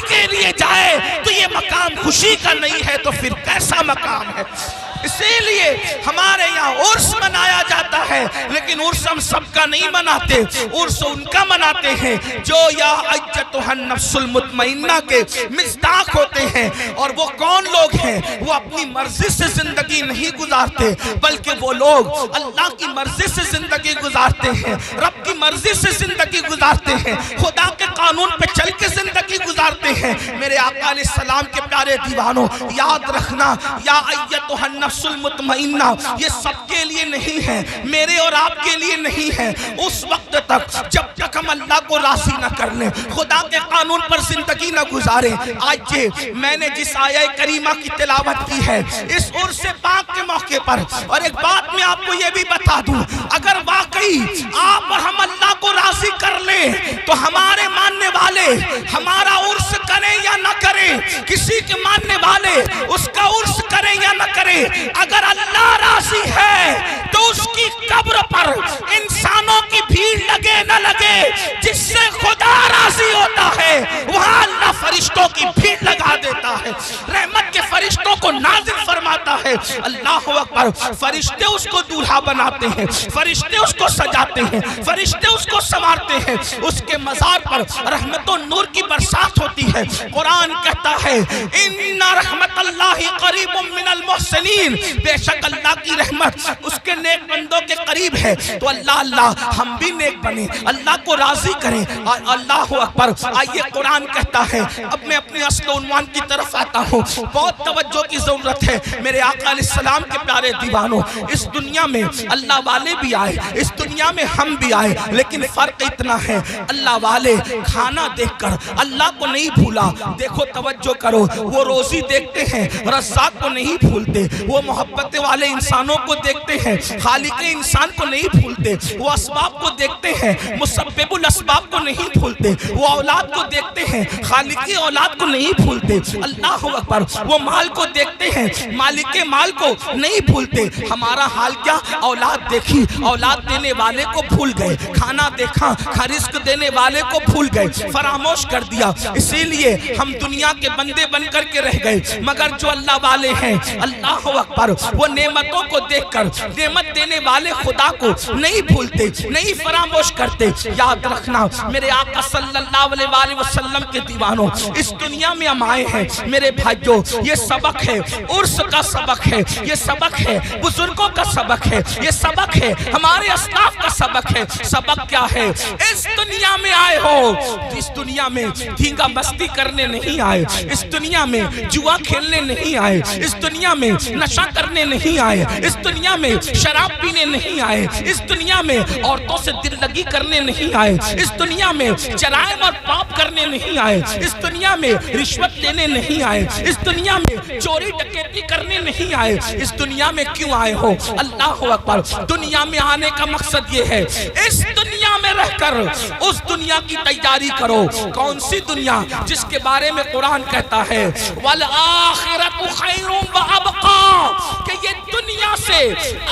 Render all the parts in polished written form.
کے لیے جائے تو یہ مقام خوشی کا نہیں ہے تو پھر کیسا مقام ہے؟ اسی لیے ہمارے یہاں عرس منایا جاتا ہے، لیکن عرس ہم سب کا نہیں مناتے، عرس ان کا مناتے ہیں جو یا ایتھا النفس المطمئنہ کے مصداق ہوتے ہیں۔ اور وہ کون لوگ ہیں؟ وہ اپنی مرضی سے زندگی نہیں گزارتے، بلکہ وہ لوگ اللہ کی مرضی سے زندگی گزارتے ہیں، رب کی مرضی سے زندگی گزارتے ہیں، خدا کے قانون پہ چل کے زندگی گزارتے ہیں۔ میرے آقا علیہ السلام کے پیارے دیوانوں، یاد رکھنا، یا ایتھا النفس المطمئنہ یہ سب کے لیے نہیں ہے، میرے اور آپ کے لیے نہیں ہے۔ اس وقت تک جب تک ہم اللہ کو راضی نہ کر لیں، خدا کے قانون پر زندگی نہ گزاریں۔ آج میں نے جس آیہ کریمہ کی تلاوت کی ہے اس عرس پاک کے موقع پر، اور ایک بات میں آپ کو یہ بھی بتا دوں، اگر واقعی آپ اور ہم اللہ کو راضی کر لیں تو ہمارے ماننے والے ہمارا عرس کریں یا نہ کریں، کسی کے ماننے والے اس کا عرس کریں یا نہ کریں، اگر اللہ راضی ہے تو اس کی قبر پر انسانوں کی بھیڑ لگے نہ لگے، جس سے خدا راضی ہوتا ہے وہاں اللہ فرشتوں کی بھیڑ لگا دیتا ہے، رحمت کے فرشتوں کو نازل فرماتا ہے۔ اللہ اکبر، فرشتے اس کو دولہا بناتے ہیں، فرشتے اس کو سجاتے ہیں، فرشتے اس کو سنوارتے ہیں، اس کے مزار پر رحمت و نور کی برسات ہوتی ہے۔ قرآن کہتا ہے ان رحمت اللہ قریب من المحسنین، بے شک اللہ کی رحمت اس کے نیک بندوں کے قریب ہے۔ تو اللہ ہم بھی نیک بنیں، اللہ کو راضی کریں۔ اللہ اکبر، آئیے قرآن کہتا ہے، اب میں اپنے اصل عنوان کی طرف آتا ہوں، بہت توجہ کی ضرورت ہے میرے آقا علیہ السلام کے پیارے دیوانوں۔ اس دنیا میں اللہ والے بھی آئے، اس دنیا میں ہم بھی آئے، لیکن فرق اتنا ہے، اللہ والے کھانا دیکھ کر اللہ کو نہیں بھولا۔ دیکھو توجہ کرو، وہ روزی دیکھتے ہیں، رزاق کو نہیں بھولتے، وہ محبت والے انسانوں کو دیکھتے ہیں، خالق انسان کو نہیں بھولتے، وہ اسباب کو دیکھتے ہیں، مسبب الاسباب کو نہیں بھولتے، وہ اولاد کو دیکھتے ہیں، خالق اولاد کو نہیں بھولتے۔ اللہ اکبر، وہ مال کو دیکھتے ہیں، مالک مال کو نہیں بھولتے۔ ہمارا حال کیا؟ اولاد دیکھی، اولاد دینے والے کو بھول گئے، کھانا دیکھا، رزق دینے والے کو بھول گئے، فراموش کر دیا۔ اسی لیے ہم دنیا کے بندے بن کر کے رہ گئے، مگر جو اللہ والے ہیں، اللہ اکبر، وہ نعمتوں کو دیکھ کر نعمت دینے والے خدا کو نہیں بھولتے، نہیں فراموش کرتے۔ یاد رکھنا میرے آقا صلی اللہ علیہ وآلہ وسلم کے دیوانوں، اس دنیا میں ہم آئے ہیں میرے بھائیوں، یہ سبق ہے، عرس کا سبق ہے، یہ سبق ہے بزرگوں کا سبق ہے، یہ سبق ہے ہمارے اسلاف کا سبق ہے۔ سبق کیا ہے؟ اس دنیا میں آئے ہو، اس دنیا میں دھینگا مستی کرنے نہیں آئے، اس دنیا میں جوا کھیلنے نہیں آئے، اس دنیا میں نشہ کرنے نہیں آئے، اس دنیا میں شراب پینے نہیں آئے، اس دنیا میں عورتوں سے دل لگی کرنے نہیں آئے، اس دنیا میں جرائم اور پاپ کرنے نہیں آئے، اس دنیا میں رشوت لینے نہیں آئے، اس دنیا میں چوری ڈکیتی کرنے نہیں آئے۔ اس دنیا میں کیوں آئے ہو؟ اللہ اکبر، دنیا میں آنے کا مقصد یہ ہے اس دنیا میں رہ کر اس دنیا کی تیاری کرو۔ کون سی دنیا؟ جس کے بارے میں قرآن کہتا ہے وَالْآخِرَةُ خَيْرٌ وَأَبْقَىٰ، کہ یہ دنیا سے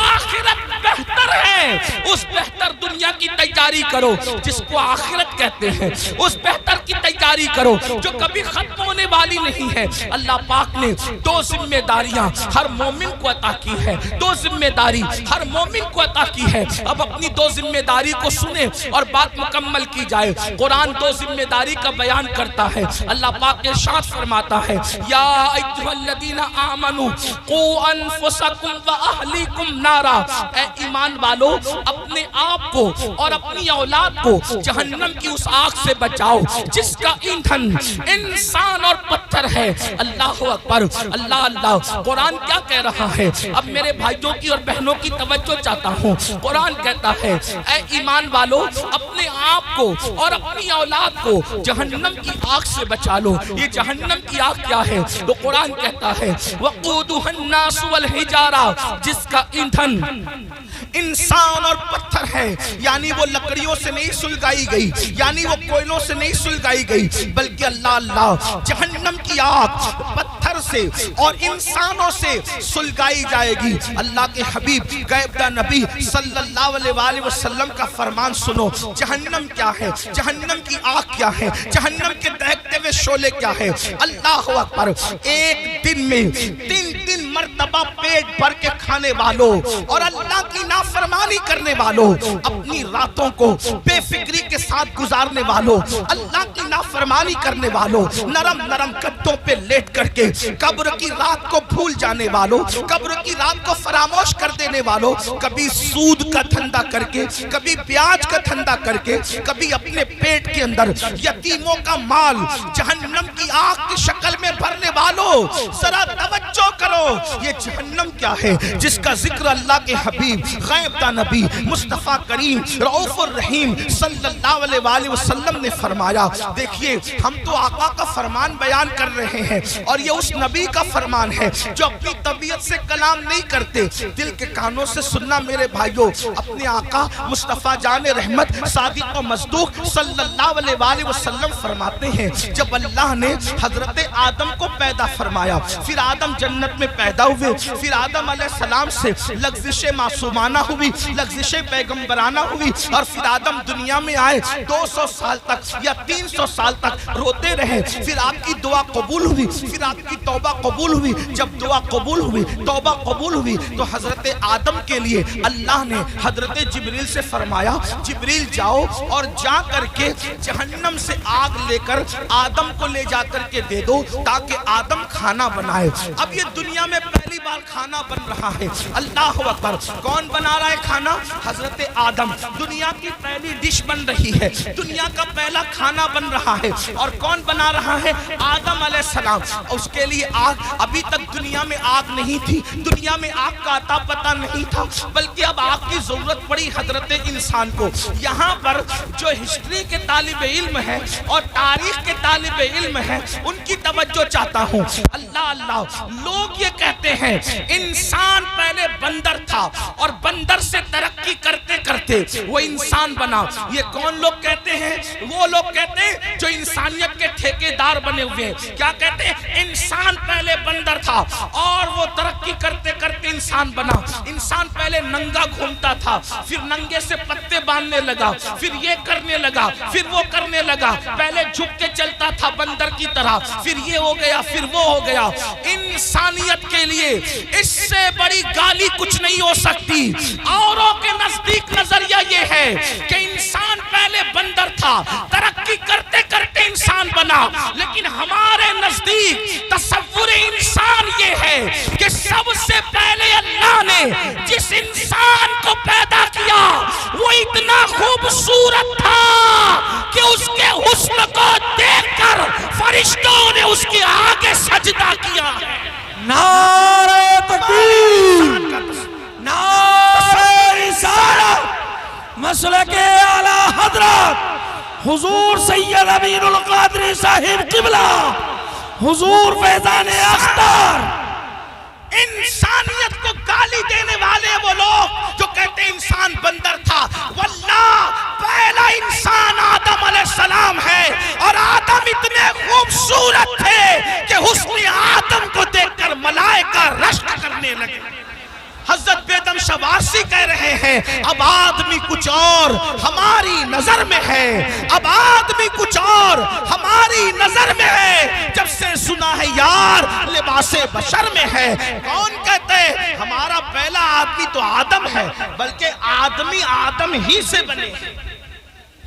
آخرت بہتر ہے۔ اس بہتر دنیا کی تیاری کرو جس کو آخرت کہتے ہیں، اس بہتر کی تیاری کرو جو کبھی ختم ہونے والی نہیں ہے۔ اللہ پاک نے دو ذمہ داریاں ہر مومن کو عطا کی ہے، دو ذمہ داری ہر مومن کو عطا کی ہے۔ اب اپنی دو ذمہ داری کو سنیں اور بات مکمل کی جائے۔ قرآن دو ذمہ داری کا بیان کرتا ہے۔ اللہ پاک ارشاد فرماتا ہے یا ایھا الذین آمنوا قوا انفسکم واہلیکم نارا، اے ایمان والو اپنے آپ کو اور اپنی اولاد کو جہنم کی اس آگ سے بچاؤ جس کا ایندھن انسان اور پتھر ہے۔ اللہ اکبر، اللہ قرآن کیا کہہ رہا ہے؟ اب میرے بھائیوں کی اور بہنوں کی توجہ چاہتا ہوں۔ قرآن کہتا ہے اے ایمان والو اپنے آپ کو اور اپنی اولاد کو جہنم کی آگ سے بچا لو۔ یہ جہنم کی آگ کیا ہے؟ تو قرآن کہتا ہے وقودها الناس والحجارہ، جس کا ایندھن انسان اور پتھر ہے، یعنی وہ لکڑیوں سے نہیں سلگائی گئی، یعنی وہ کوئلوں سے نہیں سلگائی گئی، بلکہ اللہ جہنم کی آگ پتھر سے اور انسانوں سے سلگائی جائے گی۔ اللہ کے حبیب غیب نبی صلی اللہ علیہ وآلہ وسلم کا فرمان سنو، جہنم کیا ہے، جہنم کی آگ کیا ہے، جہنم کے دہکتے ہوئے شعلے کیا ہے۔ اللہ اکبر، ایک دن میں 3 مرتبہ پیٹ بھر کے کھانے والوں اور اللہ کی نافرمانی کرنے والوں، اپنی راتوں کو بے فکری کے ساتھ گزارنے والوں، اللہ کی نافرمانی کرنے والوں، نرم نرم گدوں پہ لیٹ کر کے قبر کی رات کو بھول جانے والوں، قبر کی رات کو فراموش کر دینے والوں، کبھی سود کا دھندا کر کے، کبھی بیاج کا دھندا کر کے، کبھی اپنے پیٹ کے اندر یتیموں کا مال جہنم کی آگ کی شکل میں بھرنے والوں، ذرا توجہ کرو، یہ جہنم کیا ہے جس کا ذکر اللہ کے حبیب غیب دا نبی مصطفیٰ کریم رؤوف الرحیم صلی اللہ علیہ وآلہ وسلم نے فرمایا۔ دیکھیے ہم تو آقا کا فرمان بیان کر رہے ہیں اور یہ اس نبی کا فرمان ہے جو اپنی طبیعت سے کلام نہیں کرتے، دل کے کانوں سے سننا میرے بھائیوں۔ اپنے آقا مصطفیٰ جان رحمت صادق و مصدوق صلی اللہ علیہ وآلہ وسلم فرماتے ہیں جب اللہ نے حضرت آدم کو پیدا فرمایا، پھر آدم جنت میں پیدا ہوئے، پھر آدم علیہ السلام سے لغزش معصومانہ ہوئی، لغزش پیغمبرانہ ہوئی، اور پھر آدم دنیا میں آئے 200 سال تک یا 300 سال تک روتے رہے، پھر آپ کی دعا قبول ہوئی، پھر آپ کی توبہ قبول ہوئی۔ جب دعا قبول ہوئی، توبہ قبول ہوئی، تو حضرت آدم کے لیے اللہ نے حضرت جبریل سے فرمایا جبریل جاؤ اور جا کر کے جہنم سے آگ لے کر آدم کو لے جا کر کے دے دو تاکہ آدم کھانا بنائے۔ اب یہ دنیا میں پہلی بار کھانا بن رہا ہے، اللہ اکبر، کون بنا رہا ہے کھانا؟ حضرت آدم، دنیا کی پہلی ڈش بن رہی ہے، دنیا کا پہلا کھانا بن رہا ہے، اور کون بنا رہا ہے؟ آدم علیہ السلام۔ اس کے لیے آگ، ابھی تک دنیا میں آگ نہیں تھی، دنیا میں آگ کا عطا پتہ نہیں تھا، بلکہ اب آگ کی ضرورت پڑی حضرت انسان کو۔ یہاں پر جو ہسٹری کے طالب علم ہیں اور تاریخ کے طالب علم ہیں ان کی توجہ چاہتا ہوں۔ اللہ اللہ، لوگ یہ کہتے ہیں انسان پہلے بندر تھا اور بندر سے ترقی کرتے کرتے وہ انسان بنا۔ یہ کون لوگ کہتے ہیں؟ وہ لوگ کہتے ہیں جو انسانیت کے ٹھیکیدار بنے ہوئے ہیں۔ کیا کہتے ہیں؟ انسان پہلے بندر تھا اور وہ ترقی کرتے کرتے انسان بنا۔ انسان پہلے ننگا گھومتا تھا، پھر ننگے سے پتے باندھنے لگا، پھر یہ کرنے لگا، پھر وہ کرنے لگا، پہلے جھک کے چلتا تھا بندر کی طرح، پھر یہ ہو گیا، پھر وہ ہو گیا۔ انسانیت کے لیے اس سے بڑی گالی کچھ نہیں ہو سکتی۔ اوروں کے نزدیک نظریہ یہ ہے کہ انسان پہلے بندر تھا، ترقی کرتے کرتے انسان بنا، لیکن ہمارے نزدیک تصور انسان یہ ہے کہ سب سے پہلے اللہ نے جس انسان کو پیدا کیا وہ اتنا خوبصورت تھا کہ اس کے حسن کو دیکھ کر فرشتوں نے اس کے آگے سجدہ کیا ہے۔ نعرہ تکبیر، نعرہ رسالت، مسلک اعلیٰ حضرت حضور سید امین القادری صاحب قبلہ، حضور فیضان اختر۔ انسانیت کو گالی دینے والے وہ لوگ جو کہتے ہیں انسان بندر تھا، واللہ پہلا انسان آدم علیہ السلام ہے، اور آدم اتنے خوبصورت تھے کہ حسن آدم کو دیکھ کر ملائکہ رشک کرنے لگے۔ حضرت بیدم شوارسی کہہ رہے ہیں اب آدمی کچھ اور ہماری نظر میں ہے، اب آدمی کچھ اور ہماری نظر میں ہے، جب سے سنا ہے یار لباس بشر میں ہے۔ کون کہتے ہیں ہمارا پہلا آدمی تو آدم ہے، بلکہ آدمی آدم ہی سے بنے۔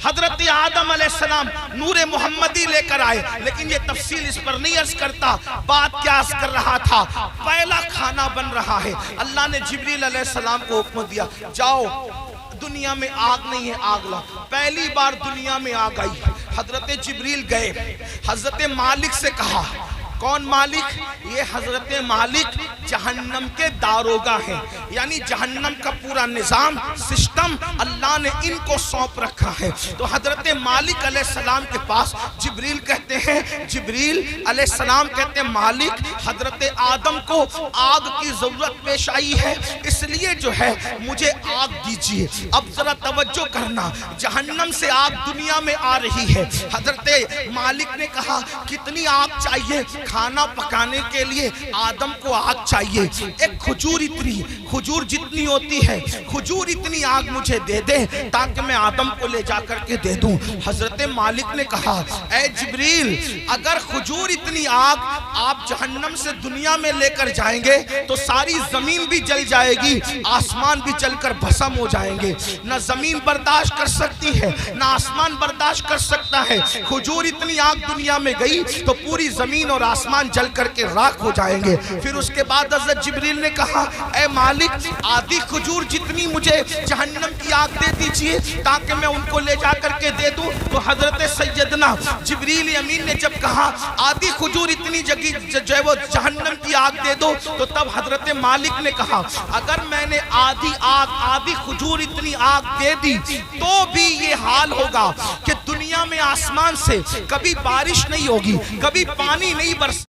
حضرت آدم علیہ السلام نور محمدی لے کر آئے، لیکن یہ تفصیل اس پر نہیں عرض کرتا۔ بات کیا عرض کر رہا تھا؟ پہلا کھانا بن رہا ہے۔ اللہ نے جبریل علیہ السلام کو حکم دیا جاؤ، دنیا میں آگ نہیں ہے، آگ لا۔ پہلی بار دنیا میں آگ آئی، حضرت جبریل گئے، حضرت مالک سے کہا۔ کون مالک؟ یہ حضرت مالک جہنم کے داروغہ ہیں، یعنی جہنم کا پورا نظام سسٹم اللہ نے ان کو سونپ رکھا ہے۔ تو حضرت مالک علیہ السلام کے پاس جبریل کہتے ہیں، جبریل علیہ السلام کہتے ہیں مالک حضرت آدم کو آگ کی ضرورت پیش آئی ہے، اس لیے جو ہے مجھے آگ دیجیے۔ اب ذرا توجہ کرنا، جہنم سے آگ دنیا میں آ رہی ہے۔ حضرت مالک نے کہا کتنی آگ چاہیے؟ کھانا پکانے کے لیے آدم کو آگ چاہیے، ایک کھجور جتنی ہوتی ہے، کھجور اتنی آگ مجھے دے دے تاکہ میں آدم کو لے جا کر کے دے دوں۔ حضرت مالک نے کہا اے جبریل، اگر کھجور اتنی آگ آپ جہنم سے دنیا میں لے کر جائیں گے تو ساری زمین بھی جل جائے گی، آسمان بھی جل کر بھسم ہو جائیں گے۔ نہ زمین برداشت کر سکتی ہے، نہ آسمان برداشت کر سکتا ہے۔ کھجور اتنی آگ دنیا میں گئی تو پوری زمین اور آسمان جل کر کے راکھ ہو جائیں گے۔ پھر اس کے بعد حضرت جبریل نے کہا اے مالک، آدھی کھجور جتنی مجھے جہنم کی آگ دے دیجئے تاکہ میں ان کو لے جا کر کے دے دوں۔ تو حضرت سیدنا جبریل امین نے جب کہا آدھی کھجور اتنی جو ہے وہ جہنم کی آگ دے دو، تو تب حضرت مالک نے کہا اگر میں نے آدھی کھجور اتنی آگ دے دی تو بھی یہ حال ہوگا کہ دنیا میں آسمان سے کبھی بارش نہیں ہوگی، کبھی پانی نہیں برس